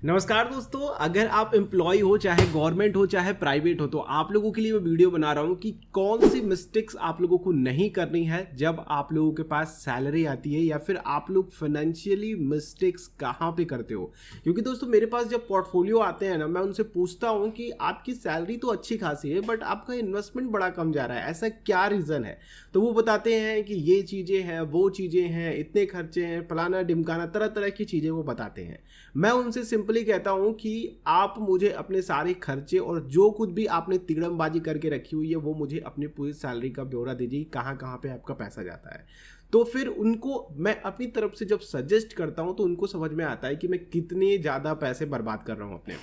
नमस्कार दोस्तों, अगर आप एम्प्लॉय हो, चाहे गवर्नमेंट हो चाहे प्राइवेट हो, तो आप लोगों के लिए मैं वीडियो बना रहा हूं कि कौन सी मिस्टेक्स आप लोगों को नहीं करनी है जब आप लोगों के पास सैलरी आती है, या फिर आप लोग फाइनेंशियली मिस्टेक्स कहां पे करते हो। क्योंकि दोस्तों मेरे पास जब पोर्टफोलियो आते हैं ना, मैं उनसे पूछता हूं कि आपकी सैलरी तो अच्छी खासी है बट आपका इन्वेस्टमेंट बड़ा कम जा रहा है, ऐसा क्या रीज़न है। तो वो बताते हैं कि ये चीज़ें हैं, वो चीज़ें हैं, इतने खर्चे हैं, फलाना ढिमकाना, तरह तरह की चीज़ें वो बताते हैं। मैं उनसे सिंपली कहता हूं कि आप मुझे अपने सारे खर्चे और जो कुछ भी आपने तिगड़मबाजी करके रखी हुई है वो मुझे अपनी पूरी सैलरी का ब्यौरा दीजिए, कहां कहां पे आपका पैसा जाता है। तो फिर उनको मैं अपनी तरफ से जब सजेस्ट करता हूं तो उनको समझ में आता है कि मैं कितने ज़्यादा पैसे बर्बाद कर रहा हूं अपने।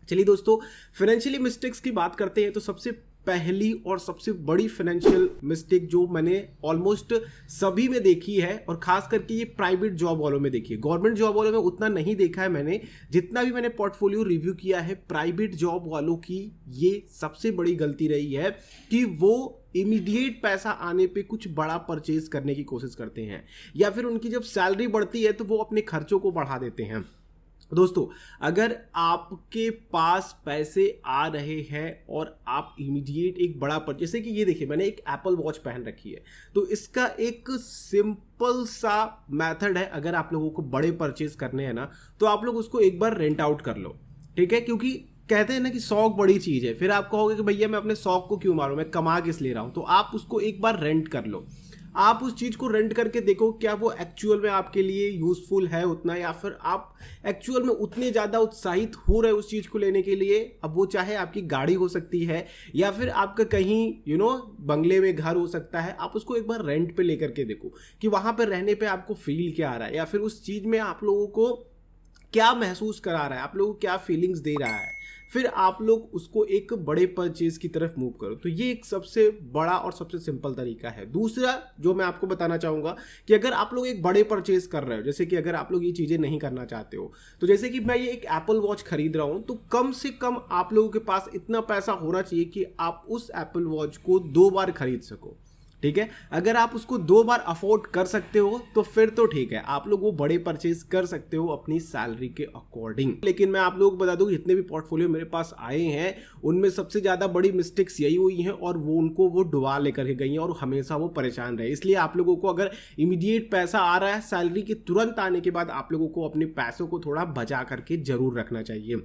चलिए दोस्तों, फाइनेंशियली मिस्टेक्स की बात करते हैं तो सबसे पहली और सबसे बड़ी फाइनेंशियल मिस्टेक जो मैंने ऑलमोस्ट सभी में देखी है, और खास करके ये प्राइवेट जॉब वालों में देखी है। गवर्नमेंट जॉब वालों में उतना नहीं देखा है मैंने, जितना भी मैंने पोर्टफोलियो रिव्यू किया है प्राइवेट जॉब वालों की ये सबसे बड़ी गलती रही है कि वो इमीडिएट पैसा आने पे कुछ बड़ा परचेज करने की कोशिश करते हैं, या फिर उनकी जब सैलरी बढ़ती है तो वो अपने खर्चों को बढ़ा देते हैं। दोस्तों, अगर आपके पास पैसे आ रहे हैं और आप इमीडिएट एक बड़ा जैसे कि ये देखिए, मैंने एक एप्पल वॉच पहन रखी है, तो इसका एक सिंपल सा मेथड है। अगर आप लोगों को बड़े परचेज करने हैं ना, तो आप लोग उसको एक बार रेंट आउट कर लो, ठीक है। क्योंकि कहते हैं ना कि शौक बड़ी चीज़ है। फिर आप कहोगे कि भैया मैं अपने शौक को क्यों मारूं, मैं कमा किस ले रहा हूं। तो आप उसको एक बार रेंट कर लो, आप उस चीज़ को रेंट करके देखो क्या वो एक्चुअल में आपके लिए यूजफुल है उतना, या फिर आप एक्चुअल में उतने ज़्यादा उत्साहित हो रहे उस चीज़ को लेने के लिए। अब वो चाहे आपकी गाड़ी हो सकती है, या फिर आपका कहीं बंगले में घर हो सकता है। आप उसको एक बार रेंट पे लेकर के देखो कि वहाँ पर रहने पे आपको फील क्या आ रहा है, या फिर उस चीज़ में आप लोगों को क्या महसूस करा रहा है, आप लोगों को क्या फीलिंग्स दे रहा है। फिर आप लोग उसको एक बड़े परचेज की तरफ मूव करो। तो ये एक सबसे बड़ा और सबसे सिंपल तरीका है। दूसरा जो मैं आपको बताना चाहूँगा कि अगर आप लोग एक बड़े परचेज कर रहे हो, जैसे कि अगर आप लोग ये चीज़ें नहीं करना चाहते हो, तो जैसे कि मैं ये एक एप्पल वॉच खरीद रहा हूँ, तो कम से कम आप लोगों के पास इतना पैसा होना चाहिए कि आप उस एप्पल वॉच को 2 बार खरीद सको, ठीक है। अगर आप उसको 2 बार अफोर्ड कर सकते हो तो फिर तो ठीक है, आप लोग वो बड़े परचेज कर सकते हो अपनी सैलरी के अकॉर्डिंग। लेकिन मैं आप लोगों को बता दूं, जितने भी पोर्टफोलियो मेरे पास आए हैं उनमें सबसे ज़्यादा बड़ी मिस्टेक्स यही हुई हैं, और वो उनको वो डुबा लेकर के गई हैं और हमेशा वो परेशान रहे। इसलिए आप लोगों को अगर इमीडिएट पैसा आ रहा है, सैलरी के तुरंत आने के बाद आप लोगों को अपने पैसों को थोड़ा बचा करके जरूर रखना चाहिए।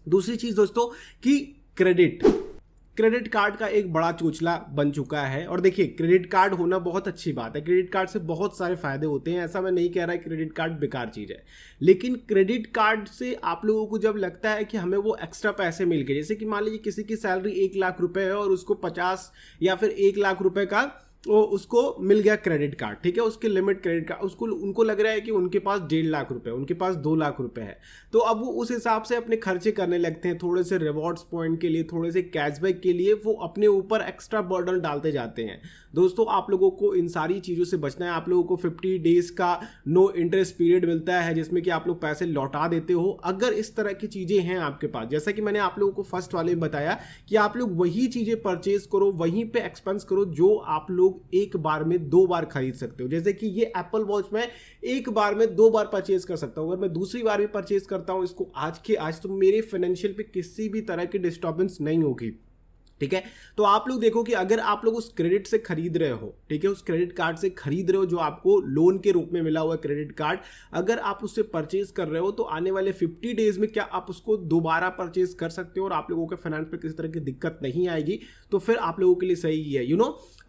दूसरी चीज़ दोस्तों कि क्रेडिट कार्ड का एक बड़ा चोचला बन चुका है। और देखिए, क्रेडिट कार्ड होना बहुत अच्छी बात है, क्रेडिट कार्ड से बहुत सारे फायदे होते हैं, ऐसा मैं नहीं कह रहा है क्रेडिट कार्ड बेकार चीज़ है। लेकिन क्रेडिट कार्ड से आप लोगों को जब लगता है कि हमें वो एक्स्ट्रा पैसे मिल गए, जैसे कि मान लीजिए किसी की सैलरी 1 लाख रुपए है और उसको 50 या फिर 1 लाख रुपए का उसको मिल गया क्रेडिट कार्ड, ठीक है, उसके लिमिट क्रेडिट कार्ड, उसको उनको लग रहा है कि उनके पास 1.5 लाख रुपए, उनके पास 2 लाख रुपए है। तो अब वो उस हिसाब से अपने खर्चे करने लगते हैं, थोड़े से रिवॉर्ड्स पॉइंट के लिए, थोड़े से कैशबैक के लिए वो अपने ऊपर एक्स्ट्रा बर्डन डालते जाते हैं। दोस्तों, आप लोगों को इन सारी चीज़ों से बचना है। आप लोगों को 50 डेज का नो इंटरेस्ट पीरियड मिलता है, जिसमें कि आप लोग पैसे लौटा देते हो। अगर इस तरह की चीज़ें हैं आपके पास, जैसा कि मैंने आप लोगों को फर्स्ट वाले में बताया कि आप लोग वही चीज़ें परचेज करो, वहीं पे एक्सपेंस करो जो आप लोग एक बार में 2 बार खरीद सकते हो। जैसे कि ये एप्पल वॉच मैं एक बार में 2 बार परचेज कर सकता हूं। अगर मैं दूसरी बार भी परचेज करता हूं इसको आज के आज, तो मेरे फाइनेंशियल पे किसी भी तरह की डिस्टर्बेंस नहीं होगी, ठीक है। तो आप लोग देखो कि अगर आप लोग उस क्रेडिट से खरीद रहे हो, ठीक है, उस क्रेडिट कार्ड से खरीद रहे हो जो आपको लोन के रूप में मिला हुआ है क्रेडिट कार्ड, अगर आप उससे परचेज कर रहे हो तो आने वाले 50 डेज में क्या आप उसको दोबारा परचेज कर सकते हो और आप लोगों के फाइनेंस पे किसी तरह की दिक्कत नहीं आएगी। तो फिर आप लोगों के लिए सही है।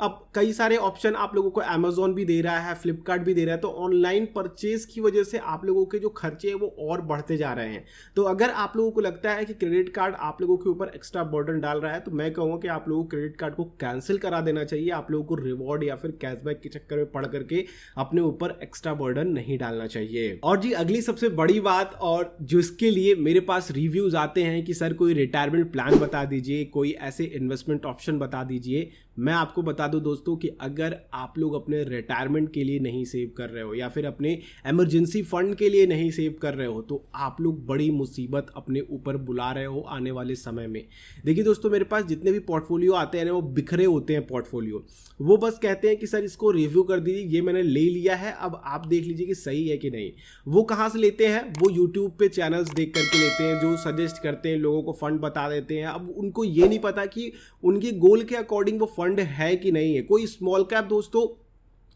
अब कई सारे ऑप्शन आप लोगों को अमेजोन भी दे रहा है, फ्लिपकार्ट भी दे रहा है। तो ऑनलाइन परचेज की वजह से आप लोगों के जो खर्चे हैं वो और बढ़ते जा रहे हैं। तो अगर आप लोगों को लगता है कि क्रेडिट कार्ड आप लोगों के ऊपर एक्स्ट्रा बर्डन डाल रहा है, तो मैं कहूँगा कि आप लोगों को क्रेडिट कार्ड को कैंसिल करा देना चाहिए। आप लोगों को रिवॉर्ड या फिर कैशबैक के चक्कर में पड़ करके अपने ऊपर एक्स्ट्रा बर्डन नहीं डालना चाहिए। और जी, अगली सबसे बड़ी बात, और जिसके लिए मेरे पास रिव्यूज आते हैं कि सर कोई रिटायरमेंट प्लान बता दीजिए, कोई ऐसे इन्वेस्टमेंट ऑप्शन बता दीजिए। मैं आपको बता दूं दोस्तों कि अगर आप लोग अपने रिटायरमेंट के लिए नहीं सेव कर रहे हो, या फिर अपने इमरजेंसी फंड के लिए नहीं सेव कर रहे हो, तो आप लोग बड़ी मुसीबत अपने ऊपर बुला रहे हो आने वाले समय में। देखिए दोस्तों, मेरे पास जितने जितने भी पोर्टफोलियो आते हैं ना वो बिखरे होते हैं पोर्टफोलियो। वो बस कहते हैं कि सर इसको रिव्यू कर दीजिए, ये मैंने ले लिया है, अब आप देख लीजिए कि सही है कि नहीं। वो कहाँ से लेते हैं? वो यूट्यूब पे चैनल्स देख करके लेते हैं जो सजेस्ट करते हैं, लोगों को फंड बता देते हैं। अब उनको ये नहीं पता कि उनके गोल के अकॉर्डिंग वो फंड है कि नहीं है। कोई स्मॉल कैप दोस्तों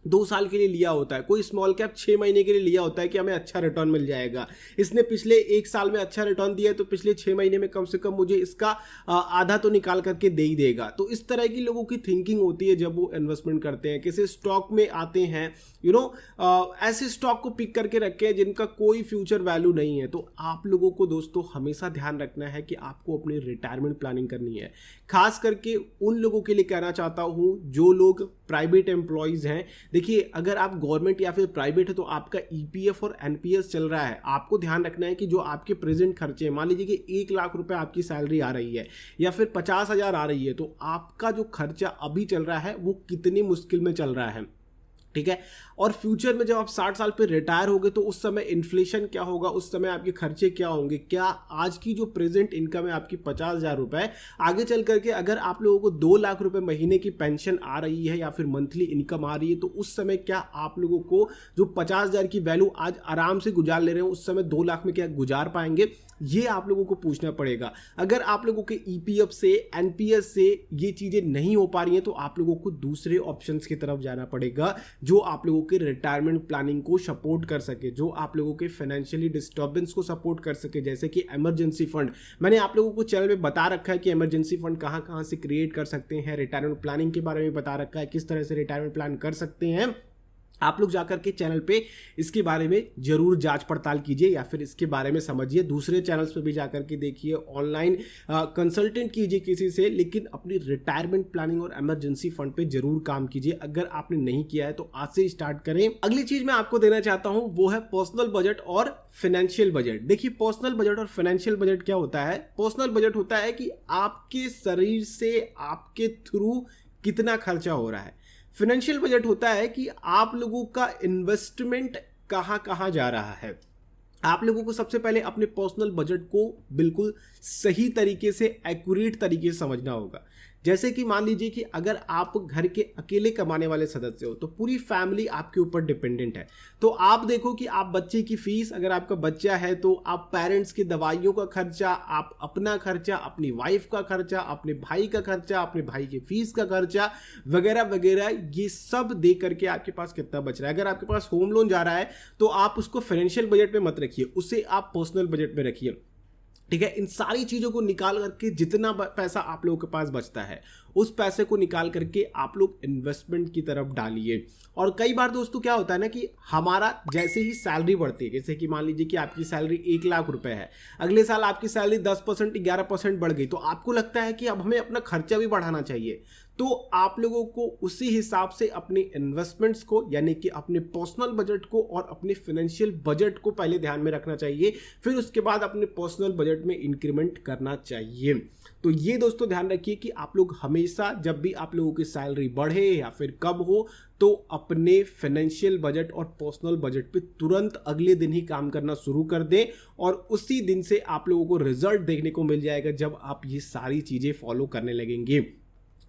2 साल के लिए लिया होता है, कोई स्मॉल कैप 6 महीने के लिए लिया होता है कि हमें अच्छा रिटर्न मिल जाएगा। इसने पिछले 1 साल में अच्छा रिटर्न दिया है तो पिछले 6 महीने में कम से कम मुझे इसका आधा तो निकाल करके दे ही देगा। तो इस तरह की लोगों की थिंकिंग होती है जब वो इन्वेस्टमेंट करते हैं। किसी स्टॉक में आते हैं ऐसे स्टॉक को पिक करके रखे हैं जिनका कोई फ्यूचर वैल्यू नहीं है। तो आप लोगों को दोस्तों हमेशा ध्यान रखना है कि आपको अपनी रिटायरमेंट प्लानिंग करनी है। खास करके उन लोगों के लिए कहना चाहता हूं जो लोग प्राइवेट एम्प्लॉयज हैं। देखिए, अगर आप गवर्नमेंट या फिर प्राइवेट है तो आपका ईपीएफ और एनपीएस चल रहा है। आपको ध्यान रखना है कि जो आपके प्रेजेंट खर्चे, मान लीजिए कि 1 लाख रुपए आपकी सैलरी आ रही है या फिर 50,000 आ रही है, तो आपका जो खर्चा अभी चल रहा है वो कितनी मुश्किल में चल रहा है, ठीक है। और फ्यूचर में जब आप 60 साल पे रिटायर होगे तो उस समय इन्फ्लेशन क्या होगा, उस समय आपके खर्चे क्या होंगे। क्या आज की जो प्रेजेंट इनकम है आपकी 50,000 रुपए, आगे चल करके अगर आप लोगों को 2 लाख रुपए महीने की पेंशन आ रही है या फिर मंथली इनकम आ रही है, तो उस समय क्या आप लोगों को जो 50,000 की वैल्यू आज आराम से गुजार ले रहे हैं उस समय 2 लाख में क्या गुजार पाएंगे, ये आप लोगों को पूछना पड़ेगा। अगर आप लोगों के ईपीएफ से, एनपीएस से ये चीजें नहीं हो पा रही हैं तो आप लोगों को दूसरे ऑप्शंस की तरफ जाना पड़ेगा जो आप लोगों के रिटायरमेंट प्लानिंग को सपोर्ट कर सके, जो आप लोगों के फाइनेंशियली डिस्टर्बेंस को सपोर्ट कर सके, जैसे कि इमरजेंसी फंड। मैंने आप लोगों को चैनल में बता रखा है कि इमरजेंसी फंड कहां से क्रिएट कर सकते हैं, रिटायरमेंट प्लानिंग के बारे में बता रखा है, किस तरह से रिटायरमेंट प्लान कर सकते हैं। आप लोग जाकर के चैनल पे इसके बारे में जरूर जांच पड़ताल कीजिए या फिर इसके बारे में समझिए। दूसरे चैनल्स पे भी जाकर के देखिए, ऑनलाइन कंसल्टेंट कीजिए किसी से, लेकिन अपनी रिटायरमेंट प्लानिंग और इमरजेंसी फंड पे जरूर काम कीजिए। अगर आपने नहीं किया है तो आज से स्टार्ट करें। अगली चीज मैं आपको देना चाहता हूं वो है पर्सनल बजट और फाइनेंशियल बजट। देखिए, पर्सनल बजट और फाइनेंशियल बजट क्या होता है? पर्सनल बजट होता है कि आपके शरीर से आपके थ्रू कितना खर्चा हो रहा है। फाइनेंशियल बजट होता है कि आप लोगों का इन्वेस्टमेंट कहां कहां जा रहा है। आप लोगों को सबसे पहले अपने पर्सनल बजट को बिल्कुल सही तरीके से, एक्यूरेट तरीके से समझना होगा। जैसे कि मान लीजिए कि अगर आप घर के अकेले कमाने वाले सदस्य हो तो पूरी फैमिली आपके ऊपर डिपेंडेंट है। तो आप देखो कि आप बच्चे की फीस, अगर आपका बच्चा है तो आप पेरेंट्स की दवाइयों का खर्चा, आप अपना खर्चा, अपनी वाइफ का खर्चा, अपने भाई का खर्चा, अपने भाई की फीस का खर्चा वगैरह वगैरह, ये सब दे करके आपके पास कितना बच रहा है। अगर आपके पास होम लोन जा रहा है तो आप उसको फाइनेंशियल बजट में मत रखिए, उसे आप पर्सनल बजट में रखिए, ठीक है। इन सारी चीजों को निकाल करके जितना पैसा आप लोगों के पास बचता है उस पैसे को निकाल करके आप लोग इन्वेस्टमेंट की तरफ डालिए। और कई बार दोस्तों क्या होता है ना कि हमारा जैसे ही सैलरी बढ़ती है, जैसे कि मान लीजिए कि आपकी सैलरी 1 लाख रुपए है, अगले साल आपकी सैलरी 10% 11% बढ़ गई, तो आपको लगता है कि अब हमें अपना खर्चा भी बढ़ाना चाहिए। तो आप लोगों को उसी हिसाब से अपने इन्वेस्टमेंट्स को, यानी कि अपने पर्सनल बजट को और अपने फाइनेंशियल बजट को पहले ध्यान में रखना चाहिए, फिर उसके बाद अपने पर्सनल बजट में इंक्रीमेंट करना चाहिए। तो ये दोस्तों ध्यान रखिए कि आप लोग हमेशा जब भी आप लोगों की सैलरी बढ़े या फिर कब हो तो अपने फाइनेंशियल बजट और पर्सनल बजट पे तुरंत अगले दिन ही काम करना शुरू कर दें और उसी दिन से आप लोगों को रिजल्ट देखने को मिल जाएगा जब आप ये सारी चीजें फॉलो करने लगेंगे।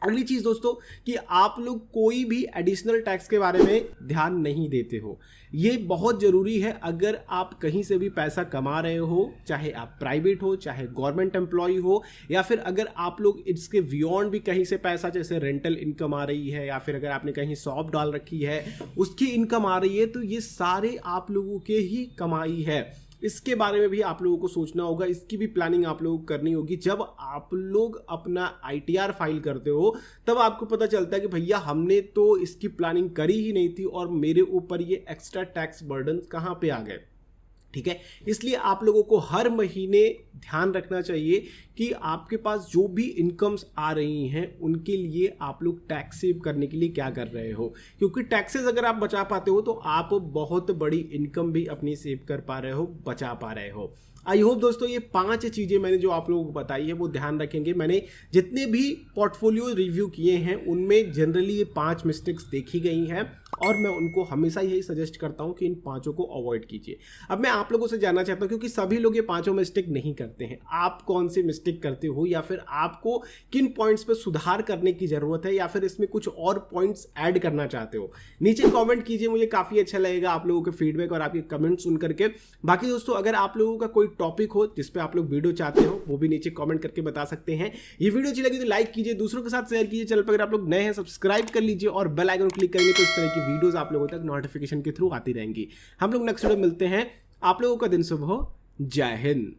अगली चीज दोस्तों कि आप लोग कोई भी एडिशनल टैक्स के बारे में ध्यान नहीं देते हो। ये बहुत जरूरी है। अगर आप कहीं से भी पैसा कमा रहे हो, चाहे आप प्राइवेट हो, चाहे गवर्नमेंट एम्प्लॉय हो, या फिर अगर आप लोग इसके बियॉन्ड भी कहीं से पैसा, जैसे रेंटल इनकम आ रही है या फिर अगर आपने कहीं शॉप डाल रखी है उसकी इनकम आ रही है, तो ये सारे आप लोगों के ही कमाई है। इसके बारे में भी आप लोगों को सोचना होगा, इसकी भी प्लानिंग आप लोगों को करनी होगी। जब आप लोग अपना आईटीआर फाइल करते हो तब आपको पता चलता है कि भैया हमने तो इसकी प्लानिंग करी ही नहीं थी और मेरे ऊपर ये एक्स्ट्रा टैक्स बर्डन कहाँ पे आ गए, ठीक है। इसलिए आप लोगों को हर महीने ध्यान रखना चाहिए कि आपके पास जो भी इनकम्स आ रही हैं उनके लिए आप लोग टैक्स सेव करने के लिए क्या कर रहे हो, क्योंकि टैक्सेस अगर आप बचा पाते हो तो आप बहुत बड़ी इनकम भी अपनी सेव कर पा रहे हो, बचा पा रहे हो। आई होप दोस्तों ये 5 चीज़ें मैंने जो आप लोगों को बताई है वो ध्यान रखेंगे। मैंने जितने भी पोर्टफोलियो रिव्यू किए हैं उनमें जनरली ये 5 मिस्टेक्स देखी गई हैं और मैं उनको हमेशा यही सजेस्ट करता हूं कि इन पांचों को अवॉइड कीजिए। अब मैं आप लोगों से जानना चाहता हूं, क्योंकि सभी लोग ये पांचों मिस्टेक नहीं करते हैं, आप कौन सी मिस्टेक करते हो या फिर आपको किन पॉइंट्स पे सुधार करने की जरूरत है या फिर इसमें कुछ और पॉइंट्स ऐड करना चाहते हो? नीचे कमेंट कीजिए, मुझे काफी अच्छा लगेगा आप लोगों के फीडबैक और आपके कमेंट सुन करके। बाकी दोस्तों, अगर आप लोगों का कोई टॉपिक हो जिस पे आप लोग वीडियो चाहते हो, वो भी नीचे कमेंट करके बता सकते हैं। ये वीडियो अच्छी लगी तो लाइक कीजिए, दूसरों के साथ शेयर कीजिए। चैनल पर अगर आप लोग नए हैं सब्सक्राइब कर लीजिए और बेल आइकन क्लिक करेंगे तो इस तरह की वीडियोस आप लोगों तक नोटिफिकेशन के थ्रू आती रहेंगी। हम लोग नेक्स्ट वीडियो मिलते हैं। आप लोगों का दिन शुभ हो। जय हिंद।